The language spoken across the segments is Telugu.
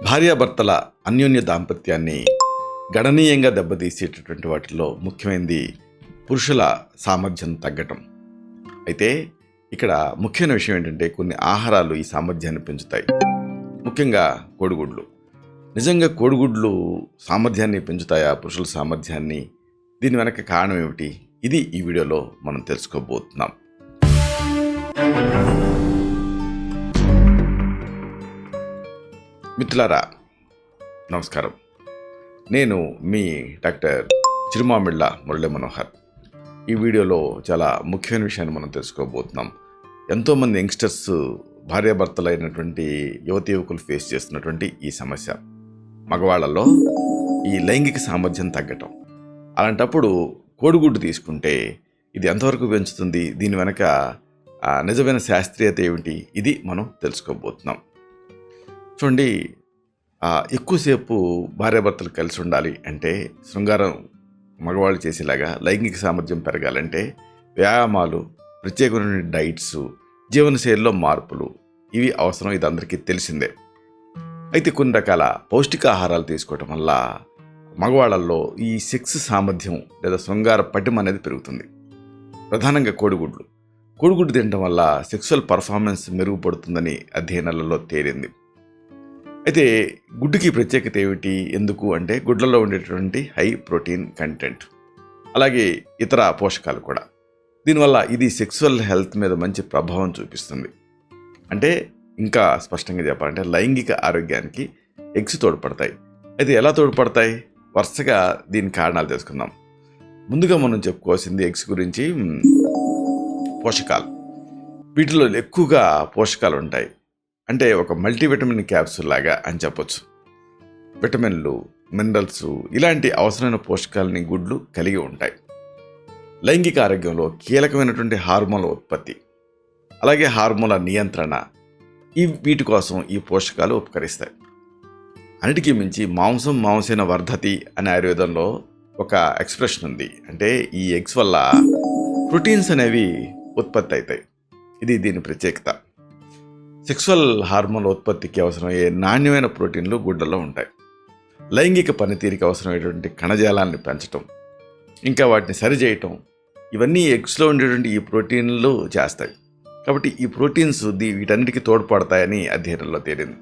భార్యాభర్తల అన్యోన్య దాంపత్యాన్ని గణనీయంగా దెబ్బతీసేటటువంటి వాటిల్లో ముఖ్యమైనది పురుషుల సామర్థ్యం తగ్గటం. అయితే ఇక్కడ ముఖ్యమైన విషయం ఏంటంటే కొన్ని ఆహారాలు ఈ సామర్థ్యాన్ని పెంచుతాయి. ముఖ్యంగా కోడిగుడ్లు. నిజంగా కోడిగుడ్లు సామర్థ్యాన్ని పెంచుతాయా, పురుషుల సామర్థ్యాన్ని? దీని వెనక కారణం ఏమిటి? ఇది ఈ వీడియోలో మనం తెలుసుకోబోతున్నాం. మిత్రులారా, నమస్కారం. నేను మీ డాక్టర్ చిరుమామిళ్ళ మురళి మనోహర్. ఈ వీడియోలో చాలా ముఖ్యమైన విషయాన్ని మనం తెలుసుకోబోతున్నాం. ఎంతోమంది యంగ్స్టర్స్, భార్యాభర్తలైనటువంటి యువకులు ఫేస్ చేస్తున్నటువంటి ఈ సమస్య, మగవాళ్లలో ఈ లైంగిక సామర్థ్యం తగ్గటం. అలాంటప్పుడు కోడిగుడ్డు తీసుకుంటే ఇది ఎంతవరకు పెంచుతుంది, దీని వెనక నిజమైన శాస్త్రీయత ఏమిటి, ఇది మనం తెలుసుకోబోతున్నాం. చూడండి, ఎక్కువసేపు భార్యాభర్తలు కలిసి ఉండాలి అంటే, శృంగారం మగవాళ్ళు చేసేలాగా లైంగిక సామర్థ్యం పెరగాలంటే వ్యాయామాలు, ప్రత్యేకమైన డైట్స్, జీవనశైలిలో మార్పులు ఇవి అవసరం. ఇది అందరికీ తెలిసిందే. అయితే కొన్ని రకాల పౌష్టికాహారాలు తీసుకోవటం వల్ల మగవాళ్ళల్లో ఈ సెక్స్ సామర్థ్యం లేదా శృంగార పటిమ అనేది పెరుగుతుంది. ప్రధానంగా కోడిగుడ్డు తినడం వల్ల సెక్సువల్ పర్ఫార్మెన్స్ మెరుగుపడుతుందని అధ్యయనాలలో తేలింది. అయితే గుడ్డుకి ప్రత్యేకత ఏమిటి, ఎందుకు అంటే గుడ్లలో ఉండేటువంటి హై ప్రోటీన్ కంటెంట్, అలాగే ఇతర పోషకాలు కూడా. దీనివల్ల ఇది సెక్సువల్ హెల్త్ మీద మంచి ప్రభావం చూపిస్తుంది. అంటే ఇంకా స్పష్టంగా చెప్పాలంటే లైంగిక ఆరోగ్యానికి ఎగ్స్ తోడ్పడతాయి. అయితే ఎలా తోడ్పడతాయి? వరుసగా దీని కారణాలు తెలుసుకుందాం. ముందుగా మనం చెప్పుకోవాల్సింది ఎగ్స్ గురించి. పోషకాలు, వీటిలో ఎక్కువగా పోషకాలు ఉంటాయి. అంటే ఒక మల్టీవిటమిన్ క్యాప్సూల్ లాగా అని చెప్పొచ్చు. విటమిన్లు, మినరల్స్ ఇలాంటి అవసరమైన పోషకాలని గుడ్లు కలిగి ఉంటాయి. లైంగిక ఆరోగ్యంలో కీలకమైనటువంటి హార్మోన్ల ఉత్పత్తి, అలాగే హార్మోన్ల నియంత్రణ, వీటి కోసం ఈ పోషకాలు ఉపకరిస్తాయి. అన్నిటికీ మించి మాంసేన వర్ధతి అనే ఆయుర్వేదంలో ఒక ఎక్స్ప్రెషన్ ఉంది. అంటే ఈ ఎగ్స్ వల్ల ప్రోటీన్స్ అనేవి ఉత్పత్తి అవుతాయి. ఇది దీని ప్రత్యేకత. సెక్సువల్ హార్మోన్ల ఉత్పత్తికి అవసరమయ్యే నాణ్యమైన ప్రోటీన్లు గుడ్డల్లో ఉంటాయి. లైంగిక పనితీరుకి అవసరమైనటువంటి కణజాలాన్ని పెంచటం, ఇంకా వాటిని సరిచేయటం, ఇవన్నీ ఎగ్స్లో ఉండేటువంటి ఈ ప్రోటీన్లు చేస్తాయి. కాబట్టి ఈ ప్రోటీన్స్ వీటన్నిటికీ తోడ్పడతాయని అధ్యయనంలో తేలింది.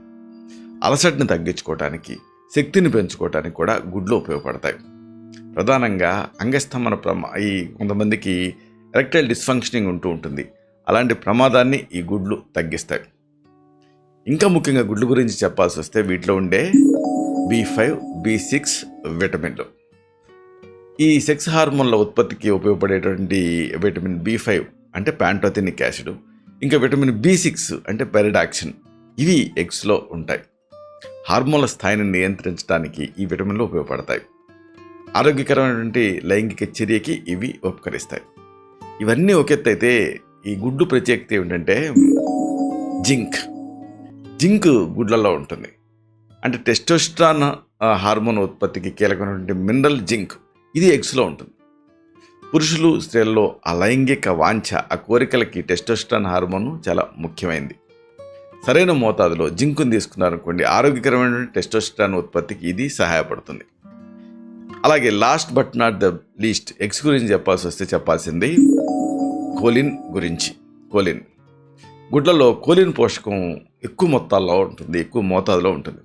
అలసటని తగ్గించుకోవటానికి, శక్తిని పెంచుకోవటానికి కూడా గుడ్లు ఉపయోగపడతాయి. ప్రధానంగా అంగస్తంభన కొంతమందికి ఎరెక్టైల్ డిస్ఫంక్షనింగ్ ఉంటూ ఉంటుంది. అలాంటి ప్రమాదాన్ని ఈ గుడ్లు తగ్గిస్తాయి. ఇంకా ముఖ్యంగా గుడ్ల గురించి చెప్పాల్సి వస్తే వీటిలో ఉండే B5, B6 విటమిన్లు, ఈ సెక్స్ హార్మోన్ల ఉత్పత్తికి ఉపయోగపడేటువంటి విటమిన్ B5 అంటే ప్యాంటోథెనిక్ యాసిడ్, ఇంకా విటమిన్ B6 అంటే పెరిడాక్సిన్, ఇవి ఎగ్స్లో ఉంటాయి. హార్మోన్ల స్థాయిని నియంత్రించడానికి ఈ విటమిన్లు ఉపయోగపడతాయి. ఆరోగ్యకరమైనటువంటి లైంగిక చర్యకి ఇవి ఉపకరిస్తాయి. ఇవన్నీ ఒక ఎత్తు అయితే, ఈ గుడ్డు ప్రత్యేకత ఏమిటంటే జింక్ గుడ్లలో ఉంటుంది. అంటే టెస్టోస్టెరాన్ హార్మోన్ ఉత్పత్తికి కీలకమైనటువంటి మినరల్ జింక్, ఇది ఎగ్స్లో ఉంటుంది. పురుషులు, స్త్రీలలో ఆ లైంగిక వాంఛ, ఆ కోరికలకి టెస్టోస్టెరాన్ హార్మోన్ చాలా ముఖ్యమైనది. సరైన మోతాదులో జింకును తీసుకున్నారనుకోండి, ఆరోగ్యకరమైనటువంటి టెస్టోస్టెరాన్ ఉత్పత్తికి ఇది సహాయపడుతుంది. అలాగే last but not the least, eggs గురించి చెప్పాల్సింది కోలిన్ గురించి. గుడ్లలో కోలిన్ పోషకం ఎక్కువ మోతాదులో ఉంటుంది.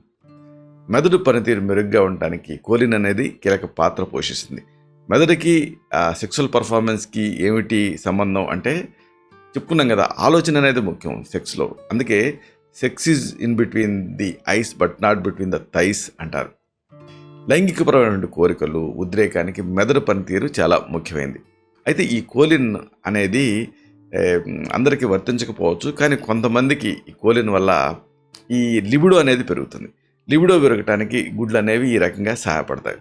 మెదడు పనితీరు మెరుగ్గా ఉండటానికి కోలిన్ అనేది కీలక పాత్ర పోషిస్తుంది. మెదడుకి సెక్సువల్ పర్ఫార్మెన్స్కి ఏమిటి సంబంధం అంటే, చెప్పుకున్నాం కదా, ఆలోచన అనేది ముఖ్యం సెక్స్లో. అందుకే sex is in between the ice but not between the thighs అంటారు. లైంగికపరమైనటువంటి కోరికలు, ఉద్రేకానికి మెదడు పనితీరు చాలా ముఖ్యమైనది. అయితే ఈ కోలిన్ అనేది అందరికీ వర్తించకపోవచ్చు, కానీ కొంతమందికి ఈ కోలిన్ వల్ల ఈ లిబిడో అనేది పెరుగుతుంది. లిబిడో పెరగటానికి గుడ్లు అనేవి ఈ రకంగా సహాయపడతాయి.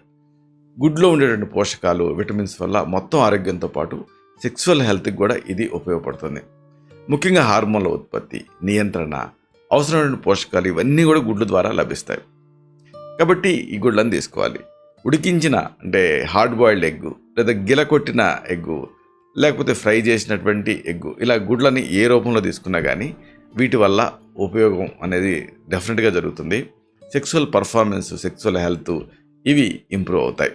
గుడ్లో ఉండేటువంటి పోషకాలు, విటమిన్స్ వల్ల మొత్తం ఆరోగ్యంతో పాటు సెక్సువల్ హెల్త్కి కూడా ఇది ఉపయోగపడుతుంది. ముఖ్యంగా హార్మోన్ల ఉత్పత్తి, నియంత్రణ, అవసరమైన పోషకాలు ఇవన్నీ కూడా గుడ్ల ద్వారా లభిస్తాయి. కాబట్టి ఈ గుడ్లను తీసుకోవాలి. ఉడికించిన అంటే హార్డ్ బాయిల్డ్ ఎగ్గు, లేదా గిలకొట్టిన ఎగ్గు, లేకపోతే ఫ్రై చేసినటువంటి ఎగ్గు, ఇలా గుడ్లని ఏ రూపంలో తీసుకున్నా కానీ వీటి వల్ల ఉపయోగం అనేది డెఫినెట్గా జరుగుతుంది. సెక్సువల్ పర్ఫార్మెన్స్, సెక్సువల్ హెల్త్ ఇవి ఇంప్రూవ్ అవుతాయి.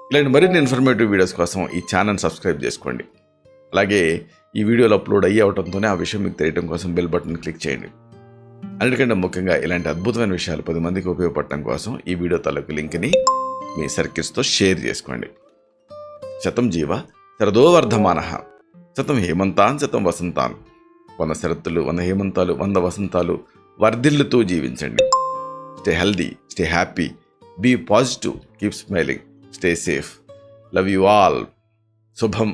ఇలాంటి మరిన్ని ఇన్ఫర్మేటివ్ వీడియోస్ కోసం ఈ ఛానల్ సబ్స్క్రైబ్ చేసుకోండి. అలాగే ఈ వీడియోలు అప్లోడ్ అయ్యవటంతోనే ఆ విషయం మీకు తెలియడం కోసం బెల్ బటన్ క్లిక్ చేయండి. అన్నిటికంటే ముఖ్యంగా ఇలాంటి అద్భుతమైన విషయాలు 10 మందికి ఉపయోగపడటం కోసం ఈ వీడియో తాలూకు లింక్ని మీ సర్కిల్స్తో షేర్ చేసుకోండి. శతం జీవ శరదో వర్ధమానః, శతం హేమంతాన్ శతం వసంతాన్. 100 శరత్తులు, 100 హేమంతాలు, 100 వసంతాలు వర్ధిల్లుతూ జీవించండి. Stay healthy, stay happy, be positive, keep smiling, stay safe. Love you all. శుభం.